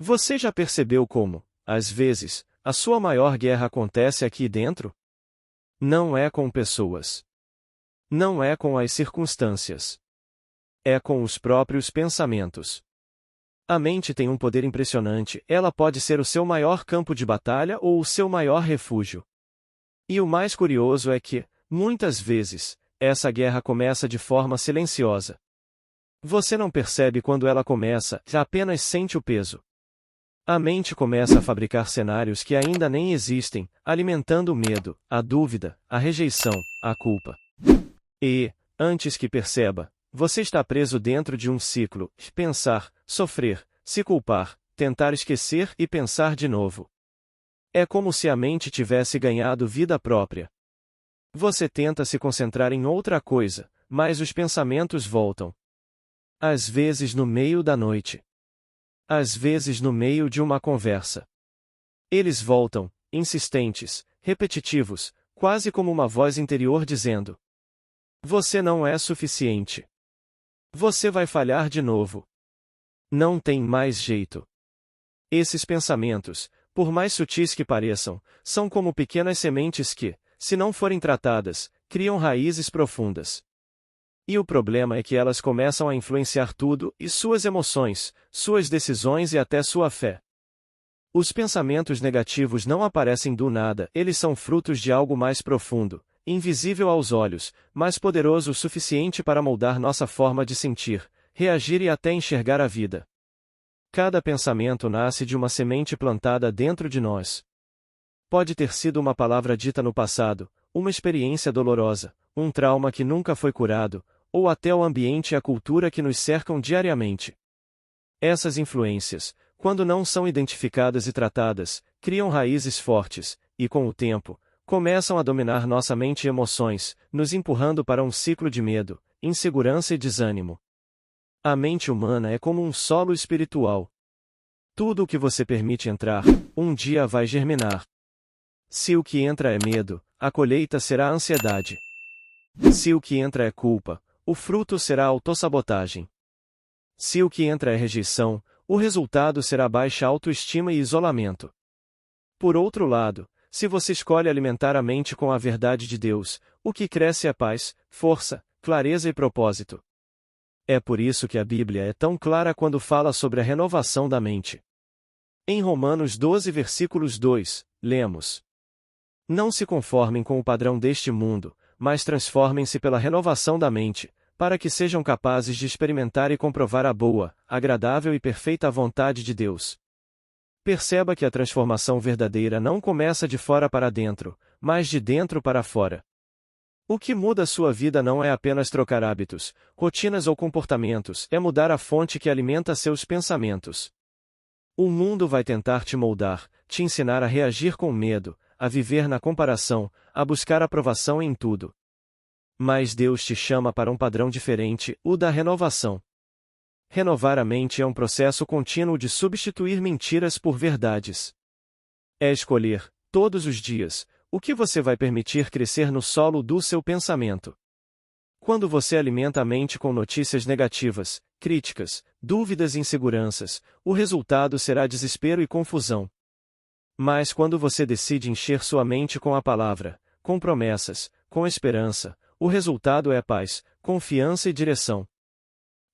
Você já percebeu como, às vezes, a sua maior guerra acontece aqui dentro? Não é com pessoas. Não é com as circunstâncias. É com os próprios pensamentos. A mente tem um poder impressionante, ela pode ser o seu maior campo de batalha ou o seu maior refúgio. E o mais curioso é que, muitas vezes, essa guerra começa de forma silenciosa. Você não percebe quando ela começa, já apenas sente o peso. A mente começa a fabricar cenários que ainda nem existem, alimentando o medo, a dúvida, a rejeição, a culpa. E, antes que perceba, você está preso dentro de um ciclo: pensar, sofrer, se culpar, tentar esquecer e pensar de novo. É como se a mente tivesse ganhado vida própria. Você tenta se concentrar em outra coisa, mas os pensamentos voltam. Às vezes no meio da noite. Às vezes no meio de uma conversa. Eles voltam, insistentes, repetitivos, quase como uma voz interior dizendo: você não é suficiente. Você vai falhar de novo. Não tem mais jeito. Esses pensamentos, por mais sutis que pareçam, são como pequenas sementes que, se não forem tratadas, criam raízes profundas. E o problema é que elas começam a influenciar tudo, e suas emoções, suas decisões e até sua fé. Os pensamentos negativos não aparecem do nada, eles são frutos de algo mais profundo, invisível aos olhos, mas poderoso o suficiente para moldar nossa forma de sentir, reagir e até enxergar a vida. Cada pensamento nasce de uma semente plantada dentro de nós. Pode ter sido uma palavra dita no passado, uma experiência dolorosa, um trauma que nunca foi curado, ou até o ambiente e a cultura que nos cercam diariamente. Essas influências, quando não são identificadas e tratadas, criam raízes fortes, e com o tempo, começam a dominar nossa mente e emoções, nos empurrando para um ciclo de medo, insegurança e desânimo. A mente humana é como um solo espiritual. Tudo o que você permite entrar, um dia vai germinar. Se o que entra é medo, a colheita será ansiedade. Se o que entra é culpa, o fruto será autossabotagem. Se o que entra é rejeição, o resultado será baixa autoestima e isolamento. Por outro lado, se você escolhe alimentar a mente com a verdade de Deus, o que cresce é paz, força, clareza e propósito. É por isso que a Bíblia é tão clara quando fala sobre a renovação da mente. Em Romanos 12 versículos 2, lemos: não se conformem com o padrão deste mundo, mas transformem-se pela renovação da mente, para que sejam capazes de experimentar e comprovar a boa, agradável e perfeita vontade de Deus. Perceba que a transformação verdadeira não começa de fora para dentro, mas de dentro para fora. O que muda a sua vida não é apenas trocar hábitos, rotinas ou comportamentos, é mudar a fonte que alimenta seus pensamentos. O mundo vai tentar te moldar, te ensinar a reagir com medo, a viver na comparação, a buscar aprovação em tudo. Mas Deus te chama para um padrão diferente, o da renovação. Renovar a mente é um processo contínuo de substituir mentiras por verdades. É escolher, todos os dias, o que você vai permitir crescer no solo do seu pensamento. Quando você alimenta a mente com notícias negativas, críticas, dúvidas e inseguranças, o resultado será desespero e confusão. Mas quando você decide encher sua mente com a palavra, com promessas, com esperança, o resultado é paz, confiança e direção.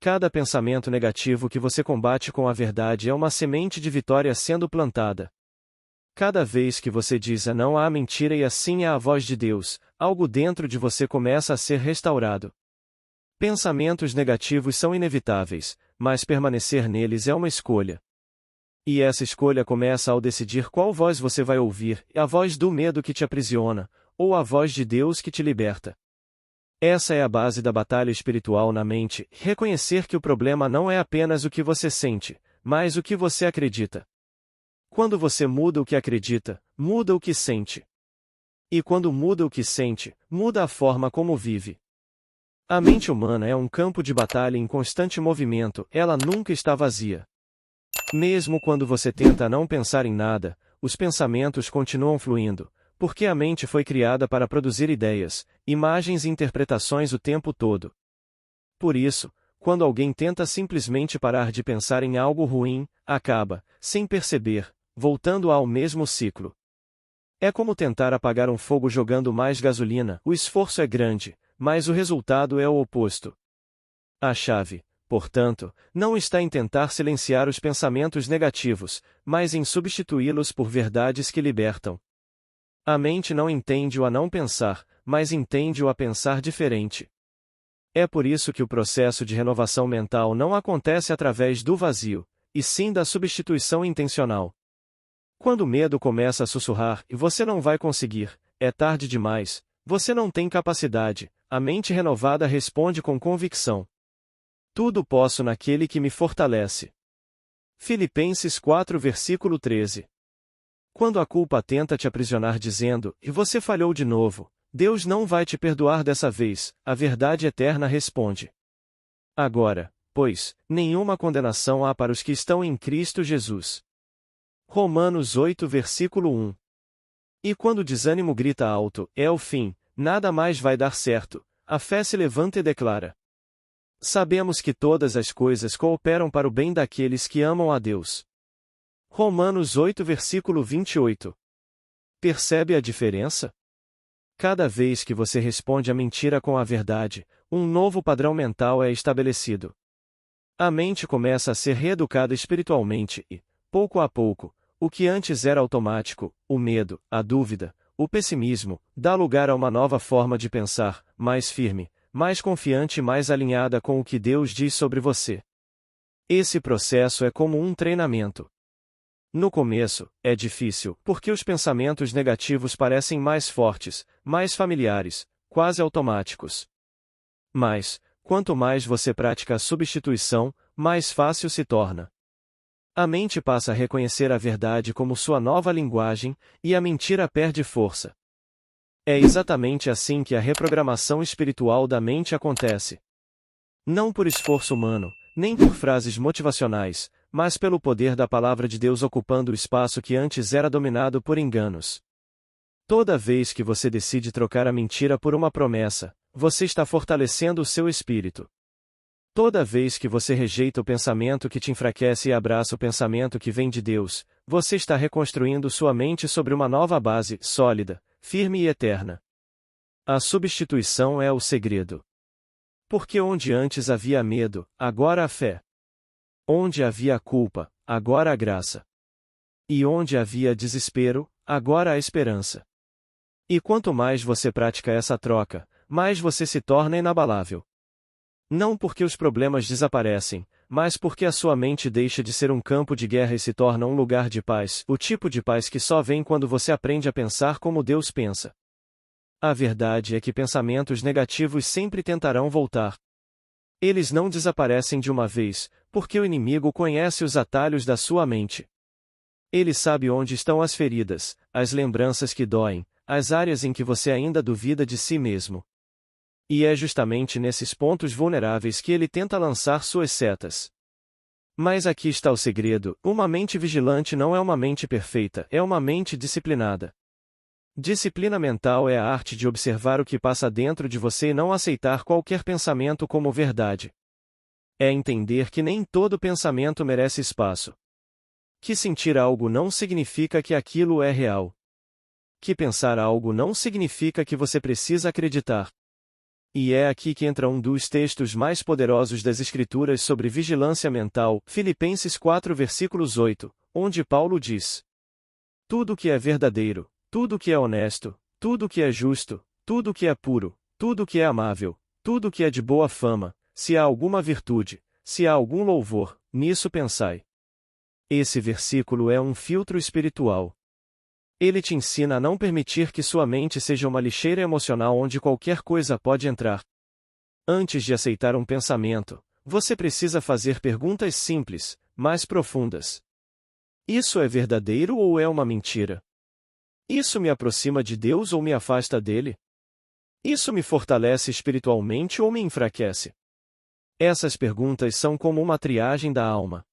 Cada pensamento negativo que você combate com a verdade é uma semente de vitória sendo plantada. Cada vez que você diz não à mentira e assim à voz de Deus, algo dentro de você começa a ser restaurado. Pensamentos negativos são inevitáveis, mas permanecer neles é uma escolha. E essa escolha começa ao decidir qual voz você vai ouvir, a voz do medo que te aprisiona, ou a voz de Deus que te liberta. Essa é a base da batalha espiritual na mente, reconhecer que o problema não é apenas o que você sente, mas o que você acredita. Quando você muda o que acredita, muda o que sente. E quando muda o que sente, muda a forma como vive. A mente humana é um campo de batalha em constante movimento, ela nunca está vazia. Mesmo quando você tenta não pensar em nada, os pensamentos continuam fluindo, porque a mente foi criada para produzir ideias, imagens e interpretações o tempo todo. Por isso, quando alguém tenta simplesmente parar de pensar em algo ruim, acaba, sem perceber, voltando ao mesmo ciclo. É como tentar apagar um fogo jogando mais gasolina, o esforço é grande, mas o resultado é o oposto. A chave, portanto, não está em tentar silenciar os pensamentos negativos, mas em substituí-los por verdades que libertam. A mente não entende-o a não pensar, mas entende-o a pensar diferente. É por isso que o processo de renovação mental não acontece através do vazio, e sim da substituição intencional. Quando o medo começa a sussurrar e você não vai conseguir, é tarde demais, você não tem capacidade, a mente renovada responde com convicção: tudo posso naquele que me fortalece. Filipenses 4 versículo 13. Quando a culpa tenta te aprisionar dizendo, e você falhou de novo, Deus não vai te perdoar dessa vez, a verdade eterna responde: agora, pois, nenhuma condenação há para os que estão em Cristo Jesus. Romanos 8 versículo 1. E quando o desânimo grita alto, é o fim, nada mais vai dar certo, a fé se levanta e declara: sabemos que todas as coisas cooperam para o bem daqueles que amam a Deus. Romanos 8 versículo 28. Percebe a diferença? Cada vez que você responde a mentira com a verdade, um novo padrão mental é estabelecido. A mente começa a ser reeducada espiritualmente e, pouco a pouco, o que antes era automático, o medo, a dúvida, o pessimismo, dá lugar a uma nova forma de pensar, mais firme, mais confiante e mais alinhada com o que Deus diz sobre você. Esse processo é como um treinamento. No começo, é difícil, porque os pensamentos negativos parecem mais fortes, mais familiares, quase automáticos. Mas, quanto mais você pratica a substituição, mais fácil se torna. A mente passa a reconhecer a verdade como sua nova linguagem, e a mentira perde força. É exatamente assim que a reprogramação espiritual da mente acontece. Não por esforço humano, nem por frases motivacionais, mas pelo poder da palavra de Deus ocupando o espaço que antes era dominado por enganos. Toda vez que você decide trocar a mentira por uma promessa, você está fortalecendo o seu espírito. Toda vez que você rejeita o pensamento que te enfraquece e abraça o pensamento que vem de Deus, você está reconstruindo sua mente sobre uma nova base, sólida, firme e eterna. A substituição é o segredo. Porque onde antes havia medo, agora há fé. Onde havia culpa, agora há graça. E onde havia desespero, agora há esperança. E quanto mais você pratica essa troca, mais você se torna inabalável. Não porque os problemas desaparecem, mas porque a sua mente deixa de ser um campo de guerra e se torna um lugar de paz, o tipo de paz que só vem quando você aprende a pensar como Deus pensa. A verdade é que pensamentos negativos sempre tentarão voltar. Eles não desaparecem de uma vez, porque o inimigo conhece os atalhos da sua mente. Ele sabe onde estão as feridas, as lembranças que doem, as áreas em que você ainda duvida de si mesmo. E é justamente nesses pontos vulneráveis que ele tenta lançar suas setas. Mas aqui está o segredo: uma mente vigilante não é uma mente perfeita, é uma mente disciplinada. Disciplina mental é a arte de observar o que passa dentro de você e não aceitar qualquer pensamento como verdade. É entender que nem todo pensamento merece espaço. Que sentir algo não significa que aquilo é real. Que pensar algo não significa que você precisa acreditar. E é aqui que entra um dos textos mais poderosos das Escrituras sobre vigilância mental, Filipenses 4 versículos 8, onde Paulo diz: tudo que é verdadeiro, tudo que é honesto, tudo que é justo, tudo que é puro, tudo que é amável, tudo que é de boa fama, se há alguma virtude, se há algum louvor, nisso pensai. Esse versículo é um filtro espiritual. Ele te ensina a não permitir que sua mente seja uma lixeira emocional onde qualquer coisa pode entrar. Antes de aceitar um pensamento, você precisa fazer perguntas simples, mais profundas. Isso é verdadeiro ou é uma mentira? Isso me aproxima de Deus ou me afasta dele? Isso me fortalece espiritualmente ou me enfraquece? Essas perguntas são como uma triagem da alma.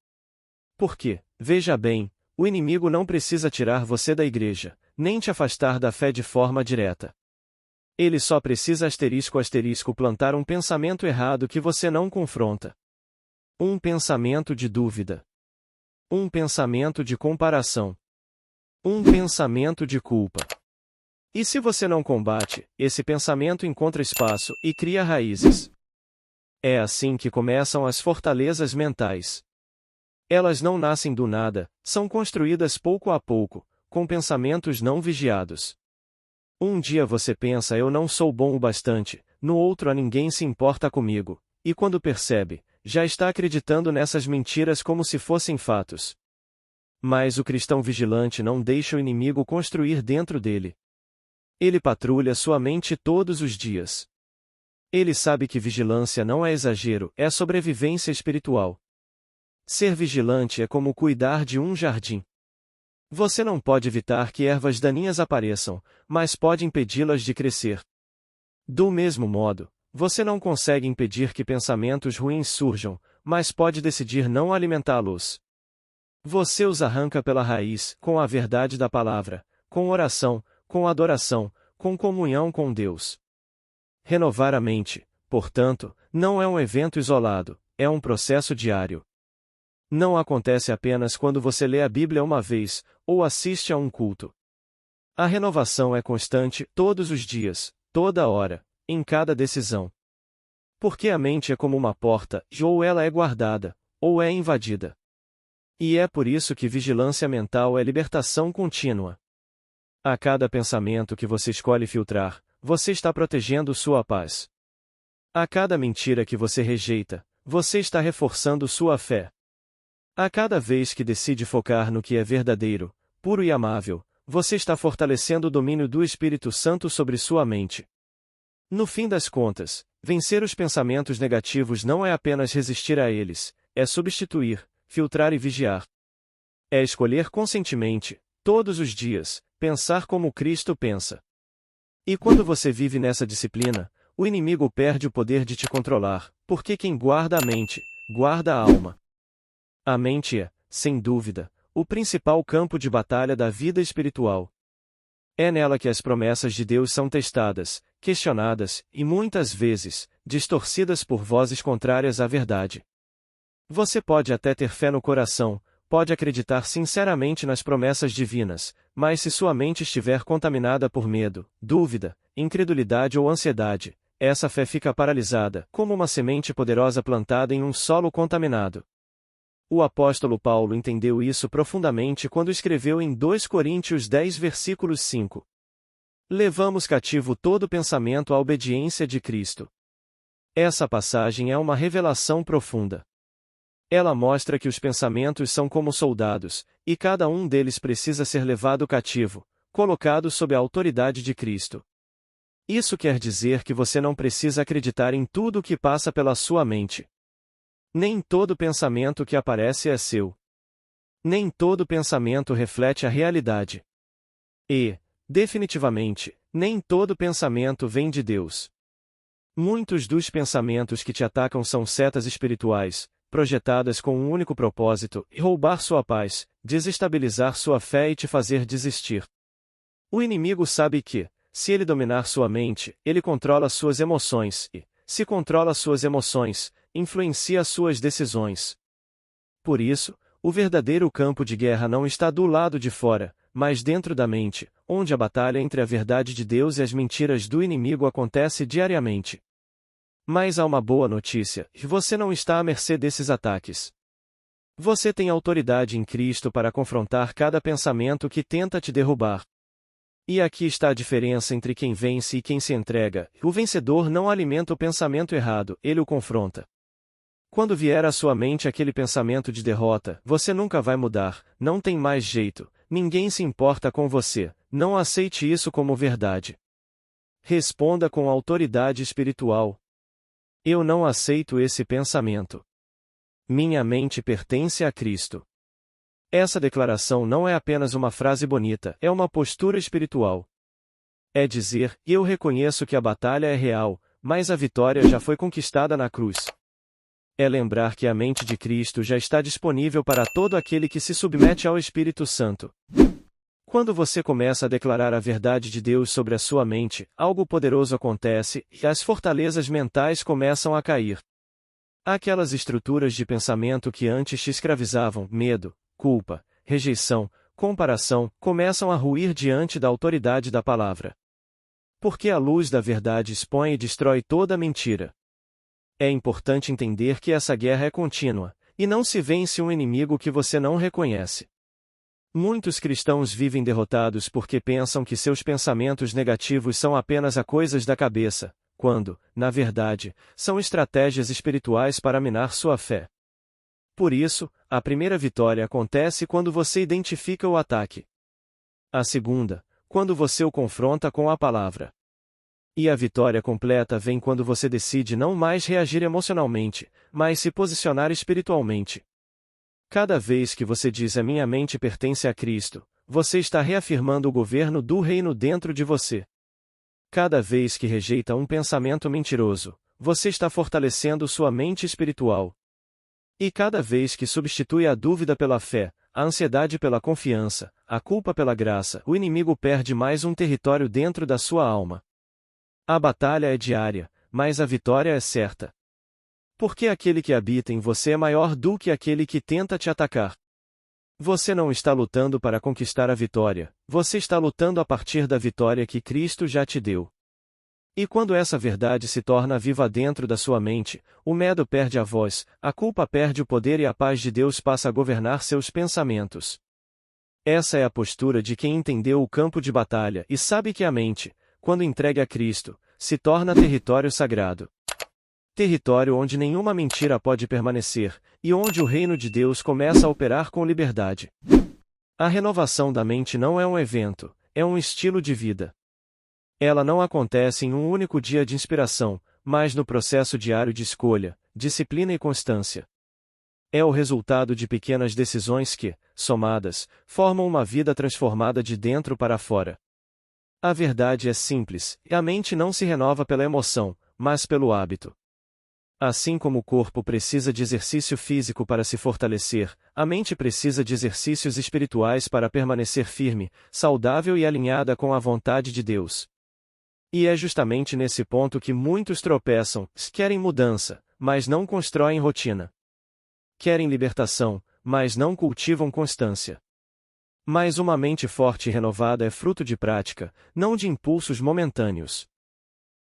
Porque, veja bem, o inimigo não precisa tirar você da igreja, nem te afastar da fé de forma direta. Ele só precisa *** plantar um pensamento errado que você não confronta. Um pensamento de dúvida. Um pensamento de comparação. Um pensamento de culpa. E se você não combate, esse pensamento encontra espaço e cria raízes. É assim que começam as fortalezas mentais. Elas não nascem do nada, são construídas pouco a pouco, com pensamentos não vigiados. Um dia você pensa eu não sou bom o bastante, no outro a ninguém se importa comigo, e quando percebe, já está acreditando nessas mentiras como se fossem fatos. Mas o cristão vigilante não deixa o inimigo construir dentro dele. Ele patrulha sua mente todos os dias. Ele sabe que vigilância não é exagero, é sobrevivência espiritual. Ser vigilante é como cuidar de um jardim. Você não pode evitar que ervas daninhas apareçam, mas pode impedi-las de crescer. Do mesmo modo, você não consegue impedir que pensamentos ruins surjam, mas pode decidir não alimentá-los. Você os arranca pela raiz, com a verdade da palavra, com oração, com adoração, com comunhão com Deus. Renovar a mente, portanto, não é um evento isolado, é um processo diário. Não acontece apenas quando você lê a Bíblia uma vez, ou assiste a um culto. A renovação é constante, todos os dias, toda hora, em cada decisão. Porque a mente é como uma porta, ou ela é guardada, ou é invadida. E é por isso que vigilância mental é libertação contínua. A cada pensamento que você escolhe filtrar, você está protegendo sua paz. A cada mentira que você rejeita, você está reforçando sua fé. A cada vez que decide focar no que é verdadeiro, puro e amável, você está fortalecendo o domínio do Espírito Santo sobre sua mente. No fim das contas, vencer os pensamentos negativos não é apenas resistir a eles, é substituir, filtrar e vigiar. É escolher conscientemente, todos os dias, pensar como Cristo pensa. E quando você vive nessa disciplina, o inimigo perde o poder de te controlar, porque quem guarda a mente, guarda a alma. A mente é, sem dúvida, o principal campo de batalha da vida espiritual. É nela que as promessas de Deus são testadas, questionadas, e muitas vezes, distorcidas por vozes contrárias à verdade. Você pode até ter fé no coração, pode acreditar sinceramente nas promessas divinas, mas se sua mente estiver contaminada por medo, dúvida, incredulidade ou ansiedade, essa fé fica paralisada, como uma semente poderosa plantada em um solo contaminado. O apóstolo Paulo entendeu isso profundamente quando escreveu em 2 Coríntios 10 versículos 5. Levamos cativo todo pensamento à obediência de Cristo. Essa passagem é uma revelação profunda. Ela mostra que os pensamentos são como soldados, e cada um deles precisa ser levado cativo, colocado sob a autoridade de Cristo. Isso quer dizer que você não precisa acreditar em tudo o que passa pela sua mente. Nem todo pensamento que aparece é seu. Nem todo pensamento reflete a realidade. E, definitivamente, nem todo pensamento vem de Deus. Muitos dos pensamentos que te atacam são setas espirituais, projetadas com um único propósito: roubar sua paz, desestabilizar sua fé e te fazer desistir. O inimigo sabe que, se ele dominar sua mente, ele controla suas emoções e, se controla suas emoções, influencia suas decisões. Por isso, o verdadeiro campo de guerra não está do lado de fora, mas dentro da mente, onde a batalha entre a verdade de Deus e as mentiras do inimigo acontece diariamente. Mas há uma boa notícia: você não está à mercê desses ataques. Você tem autoridade em Cristo para confrontar cada pensamento que tenta te derrubar. E aqui está a diferença entre quem vence e quem se entrega: o vencedor não alimenta o pensamento errado, ele o confronta. Quando vier à sua mente aquele pensamento de derrota, você nunca vai mudar, não tem mais jeito, ninguém se importa com você, não aceite isso como verdade. Responda com autoridade espiritual: eu não aceito esse pensamento. Minha mente pertence a Cristo. Essa declaração não é apenas uma frase bonita, é uma postura espiritual. É dizer: eu reconheço que a batalha é real, mas a vitória já foi conquistada na cruz. É lembrar que a mente de Cristo já está disponível para todo aquele que se submete ao Espírito Santo. Quando você começa a declarar a verdade de Deus sobre a sua mente, algo poderoso acontece, e as fortalezas mentais começam a cair. Aquelas estruturas de pensamento que antes te escravizavam, medo, culpa, rejeição, comparação, começam a ruir diante da autoridade da palavra. Porque a luz da verdade expõe e destrói toda mentira. É importante entender que essa guerra é contínua, e não se vence um inimigo que você não reconhece. Muitos cristãos vivem derrotados porque pensam que seus pensamentos negativos são apenas a coisas da cabeça, quando, na verdade, são estratégias espirituais para minar sua fé. Por isso, a primeira vitória acontece quando você identifica o ataque. A segunda, quando você o confronta com a palavra. E a vitória completa vem quando você decide não mais reagir emocionalmente, mas se posicionar espiritualmente. Cada vez que você diz a minha mente pertence a Cristo, você está reafirmando o governo do reino dentro de você. Cada vez que rejeita um pensamento mentiroso, você está fortalecendo sua mente espiritual. E cada vez que substitui a dúvida pela fé, a ansiedade pela confiança, a culpa pela graça, o inimigo perde mais um território dentro da sua alma. A batalha é diária, mas a vitória é certa. Porque aquele que habita em você é maior do que aquele que tenta te atacar. Você não está lutando para conquistar a vitória, você está lutando a partir da vitória que Cristo já te deu. E quando essa verdade se torna viva dentro da sua mente, o medo perde a voz, a culpa perde o poder e a paz de Deus passa a governar seus pensamentos. Essa é a postura de quem entendeu o campo de batalha e sabe que a mente, quando entregue a Cristo, se torna território sagrado. Território onde nenhuma mentira pode permanecer, e onde o reino de Deus começa a operar com liberdade. A renovação da mente não é um evento, é um estilo de vida. Ela não acontece em um único dia de inspiração, mas no processo diário de escolha, disciplina e constância. É o resultado de pequenas decisões que, somadas, formam uma vida transformada de dentro para fora. A verdade é simples, e a mente não se renova pela emoção, mas pelo hábito. Assim como o corpo precisa de exercício físico para se fortalecer, a mente precisa de exercícios espirituais para permanecer firme, saudável e alinhada com a vontade de Deus. E é justamente nesse ponto que muitos tropeçam, querem mudança, mas não constroem rotina. Querem libertação, mas não cultivam constância. Mas uma mente forte e renovada é fruto de prática, não de impulsos momentâneos.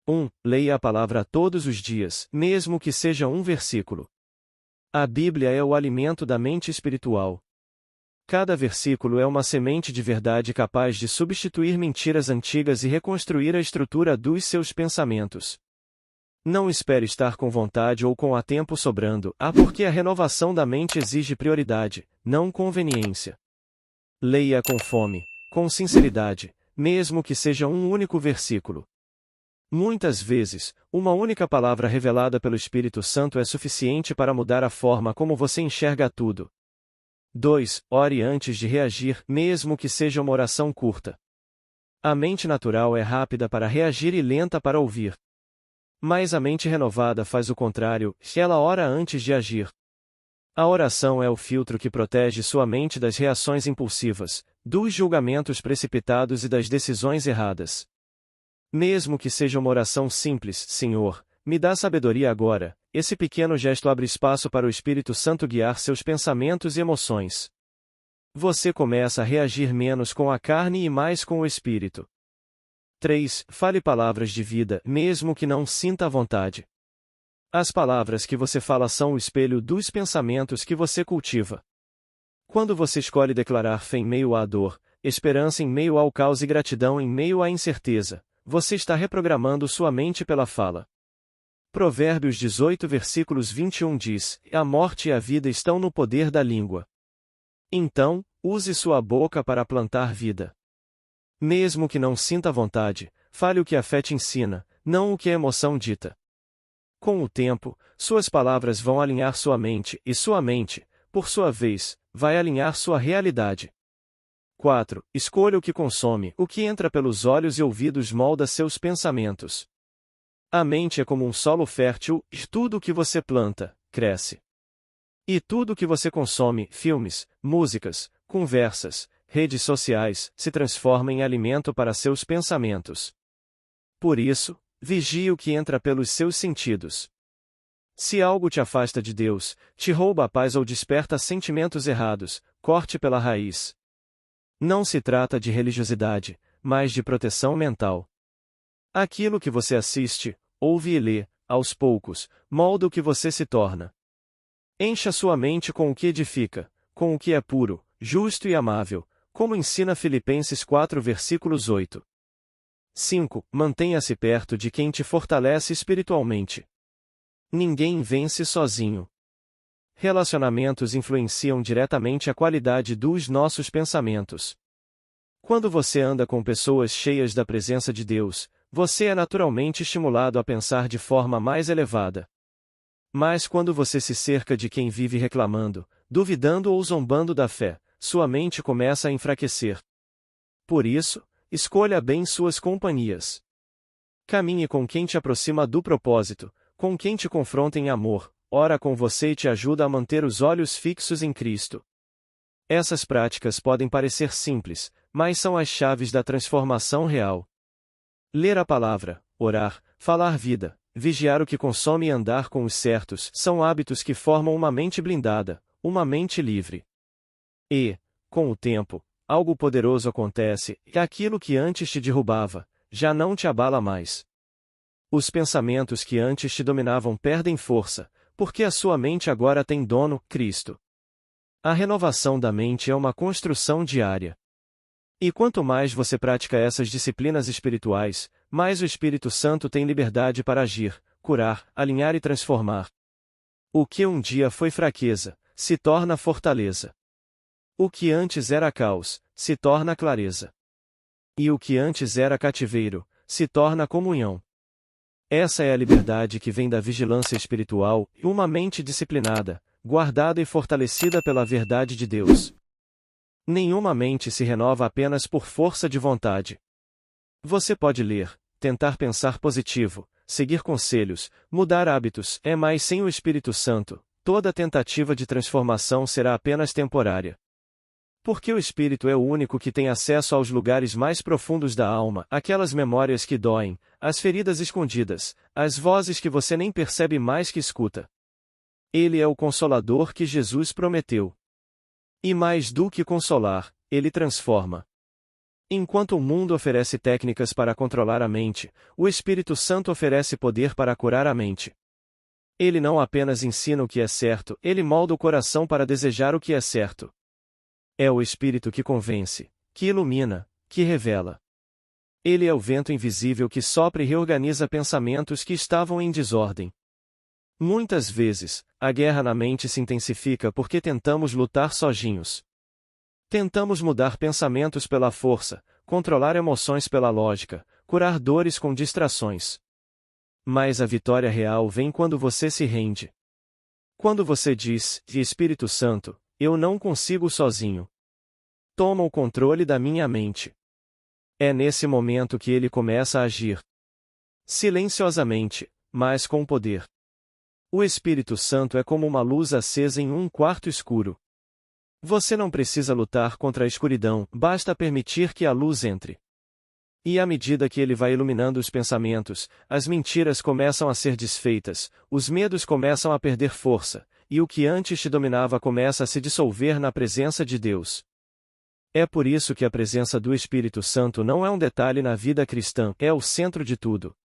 1. Leia a palavra todos os dias, mesmo que seja um versículo. A Bíblia é o alimento da mente espiritual. Cada versículo é uma semente de verdade capaz de substituir mentiras antigas e reconstruir a estrutura dos seus pensamentos. Não espere estar com vontade ou com a tempo sobrando, porque a renovação da mente exige prioridade, não conveniência. Leia com fome, com sinceridade, mesmo que seja um único versículo. Muitas vezes, uma única palavra revelada pelo Espírito Santo é suficiente para mudar a forma como você enxerga tudo. 2. Ore antes de reagir, mesmo que seja uma oração curta. A mente natural é rápida para reagir e lenta para ouvir. Mas a mente renovada faz o contrário, ela ora antes de agir. A oração é o filtro que protege sua mente das reações impulsivas, dos julgamentos precipitados e das decisões erradas. Mesmo que seja uma oração simples, Senhor, me dá sabedoria agora, esse pequeno gesto abre espaço para o Espírito Santo guiar seus pensamentos e emoções. Você começa a reagir menos com a carne e mais com o Espírito. 3. Fale palavras de vida, mesmo que não sinta a vontade. As palavras que você fala são o espelho dos pensamentos que você cultiva. Quando você escolhe declarar fé em meio à dor, esperança em meio ao caos e gratidão em meio à incerteza, você está reprogramando sua mente pela fala. Provérbios 18 versículos 21 diz: A morte e a vida estão no poder da língua. Então, use sua boca para plantar vida. Mesmo que não sinta vontade, fale o que a fé te ensina, não o que a emoção dita. Com o tempo, suas palavras vão alinhar sua mente, e sua mente, por sua vez, vai alinhar sua realidade. 4. Escolha o que consome, o que entra pelos olhos e ouvidos molda seus pensamentos. A mente é como um solo fértil, e tudo o que você planta, cresce. E tudo o que você consome, filmes, músicas, conversas, redes sociais, se transforma em alimento para seus pensamentos. Por isso, vigie o que entra pelos seus sentidos. Se algo te afasta de Deus, te rouba a paz ou desperta sentimentos errados, corte pela raiz. Não se trata de religiosidade, mas de proteção mental. Aquilo que você assiste, ouve e lê, aos poucos, molda o que você se torna. Encha sua mente com o que edifica, com o que é puro, justo e amável, como ensina Filipenses 4 versículos 8. 5. Mantenha-se perto de quem te fortalece espiritualmente. Ninguém vence sozinho. Relacionamentos influenciam diretamente a qualidade dos nossos pensamentos. Quando você anda com pessoas cheias da presença de Deus, você é naturalmente estimulado a pensar de forma mais elevada. Mas quando você se cerca de quem vive reclamando, duvidando ou zombando da fé, sua mente começa a enfraquecer. Por isso, escolha bem suas companhias. Caminhe com quem te aproxima do propósito, com quem te confronta em amor, ora com você e te ajuda a manter os olhos fixos em Cristo. Essas práticas podem parecer simples, mas são as chaves da transformação real. Ler a palavra, orar, falar vida, vigiar o que consome e andar com os certos são hábitos que formam uma mente blindada, uma mente livre. E, com o tempo, algo poderoso acontece, e aquilo que antes te derrubava, já não te abala mais. Os pensamentos que antes te dominavam perdem força, porque a sua mente agora tem dono, Cristo. A renovação da mente é uma construção diária. E quanto mais você pratica essas disciplinas espirituais, mais o Espírito Santo tem liberdade para agir, curar, alinhar e transformar. O que um dia foi fraqueza, se torna fortaleza. O que antes era caos, se torna clareza. E o que antes era cativeiro, se torna comunhão. Essa é a liberdade que vem da vigilância espiritual e uma mente disciplinada, guardada e fortalecida pela verdade de Deus. Nenhuma mente se renova apenas por força de vontade. Você pode ler, tentar pensar positivo, seguir conselhos, mudar hábitos, mas sem o Espírito Santo, toda tentativa de transformação será apenas temporária. Porque o Espírito é o único que tem acesso aos lugares mais profundos da alma, aquelas memórias que doem, as feridas escondidas, as vozes que você nem percebe mais que escuta. Ele é o Consolador que Jesus prometeu. E mais do que consolar, ele transforma. Enquanto o mundo oferece técnicas para controlar a mente, o Espírito Santo oferece poder para curar a mente. Ele não apenas ensina o que é certo, ele molda o coração para desejar o que é certo. É o Espírito que convence, que ilumina, que revela. Ele é o vento invisível que sopra e reorganiza pensamentos que estavam em desordem. Muitas vezes, a guerra na mente se intensifica porque tentamos lutar sozinhos. Tentamos mudar pensamentos pela força, controlar emoções pela lógica, curar dores com distrações. Mas a vitória real vem quando você se rende. Quando você diz, Espírito Santo, eu não consigo sozinho. Toma o controle da minha mente. É nesse momento que ele começa a agir. Silenciosamente, mas com poder. O Espírito Santo é como uma luz acesa em um quarto escuro. Você não precisa lutar contra a escuridão, basta permitir que a luz entre. E à medida que ele vai iluminando os pensamentos, as mentiras começam a ser desfeitas, os medos começam a perder força, e o que antes te dominava começa a se dissolver na presença de Deus. É por isso que a presença do Espírito Santo não é um detalhe na vida cristã, é o centro de tudo.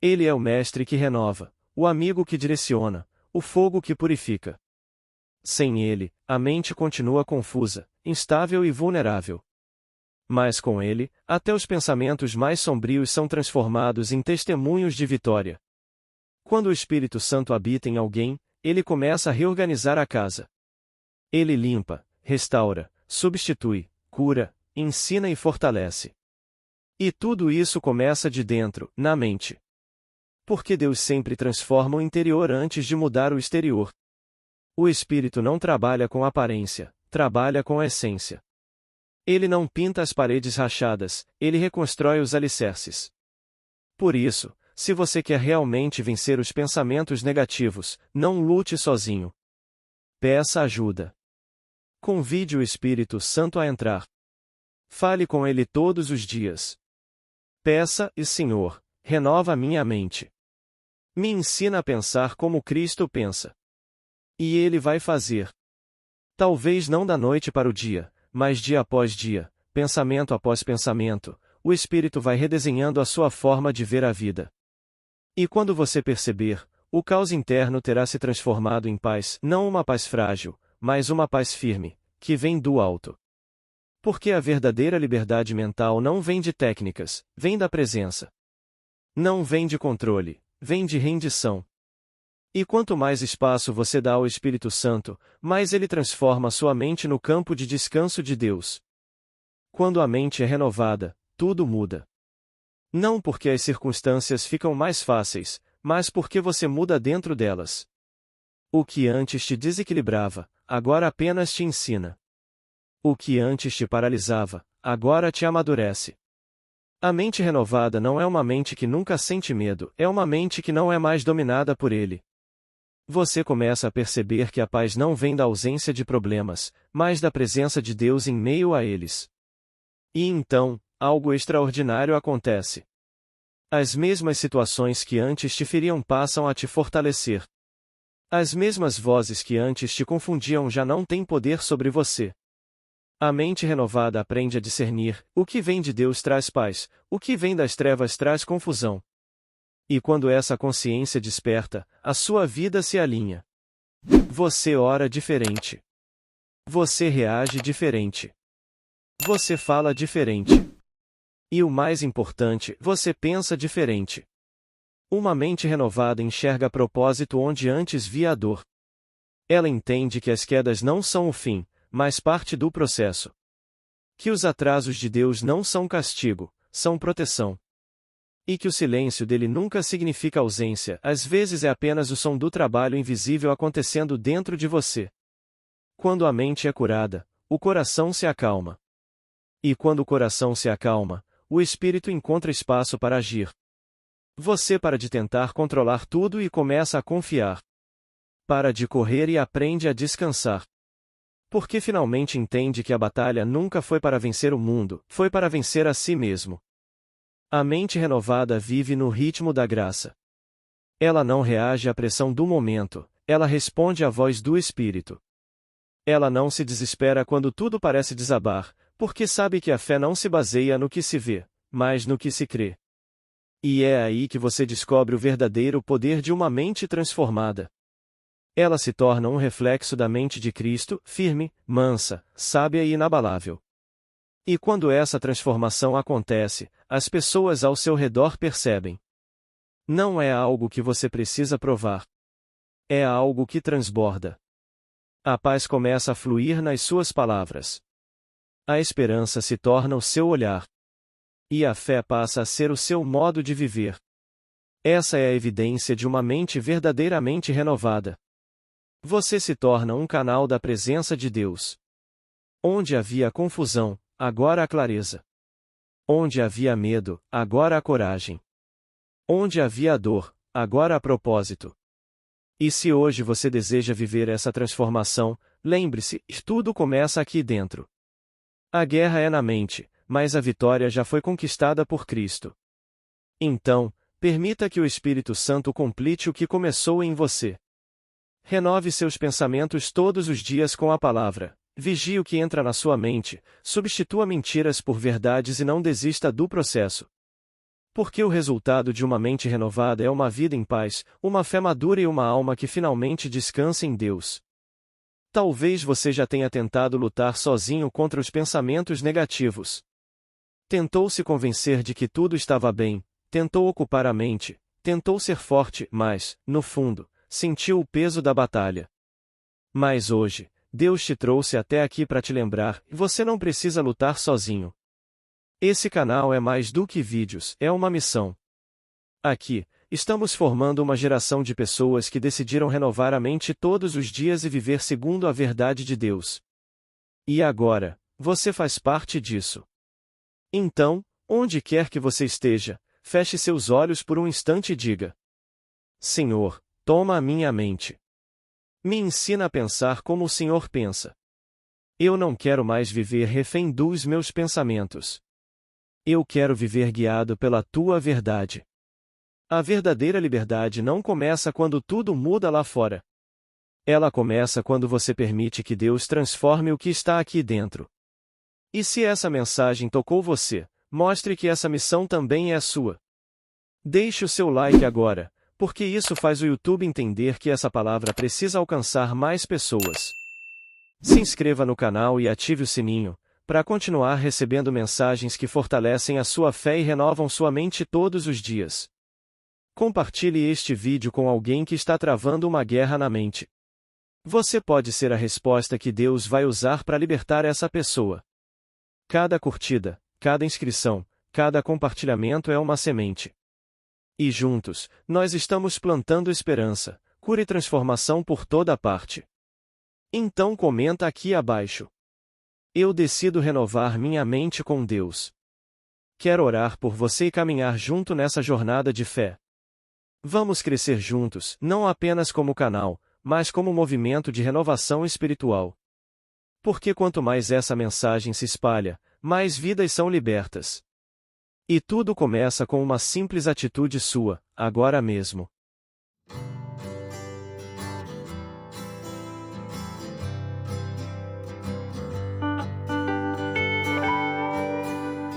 Ele é o mestre que renova, o amigo que direciona, o fogo que purifica. Sem ele, a mente continua confusa, instável e vulnerável. Mas com ele, até os pensamentos mais sombrios são transformados em testemunhos de vitória. Quando o Espírito Santo habita em alguém, ele começa a reorganizar a casa. Ele limpa, restaura, substitui, cura, ensina e fortalece. E tudo isso começa de dentro, na mente. Porque Deus sempre transforma o interior antes de mudar o exterior. O Espírito não trabalha com aparência, trabalha com a essência. Ele não pinta as paredes rachadas, ele reconstrói os alicerces. Por isso, se você quer realmente vencer os pensamentos negativos, não lute sozinho. Peça ajuda. Convide o Espírito Santo a entrar. Fale com ele todos os dias. Peça, e Senhor, renova minha mente. Me ensina a pensar como Cristo pensa. E Ele vai fazer. Talvez não da noite para o dia, mas dia após dia, pensamento após pensamento, o Espírito vai redesenhando a sua forma de ver a vida. E quando você perceber, o caos interno terá se transformado em paz, não uma paz frágil, mas uma paz firme, que vem do alto. Porque a verdadeira liberdade mental não vem de técnicas, vem da presença. Não vem de controle, vem de rendição. E quanto mais espaço você dá ao Espírito Santo, mais ele transforma sua mente no campo de descanso de Deus. Quando a mente é renovada, tudo muda. Não porque as circunstâncias ficam mais fáceis, mas porque você muda dentro delas. O que antes te desequilibrava, agora apenas te ensina. O que antes te paralisava, agora te amadurece. A mente renovada não é uma mente que nunca sente medo, é uma mente que não é mais dominada por ele. Você começa a perceber que a paz não vem da ausência de problemas, mas da presença de Deus em meio a eles. E então, algo extraordinário acontece. As mesmas situações que antes te feriam passam a te fortalecer. As mesmas vozes que antes te confundiam já não têm poder sobre você. A mente renovada aprende a discernir: o que vem de Deus traz paz, o que vem das trevas traz confusão. E quando essa consciência desperta, a sua vida se alinha. Você ora diferente. Você reage diferente. Você fala diferente. E o mais importante, você pensa diferente. Uma mente renovada enxerga propósito onde antes via a dor. Ela entende que as quedas não são o fim, mas parte do processo. Que os atrasos de Deus não são castigo, são proteção. E que o silêncio dele nunca significa ausência, às vezes é apenas o som do trabalho invisível acontecendo dentro de você. Quando a mente é curada, o coração se acalma. E quando o coração se acalma, o espírito encontra espaço para agir. Você para de tentar controlar tudo e começa a confiar. Para de correr e aprende a descansar. Porque finalmente entende que a batalha nunca foi para vencer o mundo, foi para vencer a si mesmo. A mente renovada vive no ritmo da graça. Ela não reage à pressão do momento, ela responde à voz do Espírito. Ela não se desespera quando tudo parece desabar, porque sabe que a fé não se baseia no que se vê, mas no que se crê. E é aí que você descobre o verdadeiro poder de uma mente transformada. Ela se torna um reflexo da mente de Cristo, firme, mansa, sábia e inabalável. E quando essa transformação acontece, as pessoas ao seu redor percebem. Não é algo que você precisa provar. É algo que transborda. A paz começa a fluir nas suas palavras. A esperança se torna o seu olhar. E a fé passa a ser o seu modo de viver. Essa é a evidência de uma mente verdadeiramente renovada. Você se torna um canal da presença de Deus. Onde havia confusão, agora há clareza. Onde havia medo, agora há coragem. Onde havia dor, agora há propósito. E se hoje você deseja viver essa transformação, lembre-se, tudo começa aqui dentro. A guerra é na mente, mas a vitória já foi conquistada por Cristo. Então, permita que o Espírito Santo complete o que começou em você. Renove seus pensamentos todos os dias com a palavra. Vigie o que entra na sua mente, substitua mentiras por verdades e não desista do processo. Porque o resultado de uma mente renovada é uma vida em paz, uma fé madura e uma alma que finalmente descansa em Deus. Talvez você já tenha tentado lutar sozinho contra os pensamentos negativos. Tentou se convencer de que tudo estava bem, tentou ocupar a mente, tentou ser forte, mas, no fundo, sentiu o peso da batalha. Mas hoje, Deus te trouxe até aqui para te lembrar, você não precisa lutar sozinho. Esse canal é mais do que vídeos, é uma missão. Aqui, estamos formando uma geração de pessoas que decidiram renovar a mente todos os dias e viver segundo a verdade de Deus. E agora, você faz parte disso. Então, onde quer que você esteja, feche seus olhos por um instante e diga: Senhor, toma a minha mente. Me ensina a pensar como o Senhor pensa. Eu não quero mais viver refém dos meus pensamentos. Eu quero viver guiado pela tua verdade. A verdadeira liberdade não começa quando tudo muda lá fora. Ela começa quando você permite que Deus transforme o que está aqui dentro. E se essa mensagem tocou você, mostre que essa missão também é sua. Deixe o seu like agora, porque isso faz o YouTube entender que essa palavra precisa alcançar mais pessoas. Se inscreva no canal e ative o sininho, para continuar recebendo mensagens que fortalecem a sua fé e renovam sua mente todos os dias. Compartilhe este vídeo com alguém que está travando uma guerra na mente. Você pode ser a resposta que Deus vai usar para libertar essa pessoa. Cada curtida, cada inscrição, cada compartilhamento é uma semente. E juntos, nós estamos plantando esperança, cura e transformação por toda parte. Então comenta aqui abaixo. Eu decido renovar minha mente com Deus. Quero orar por você e caminhar junto nessa jornada de fé. Vamos crescer juntos, não apenas como canal, mas como movimento de renovação espiritual. Porque quanto mais essa mensagem se espalha, mais vidas são libertas. E tudo começa com uma simples atitude sua, agora mesmo.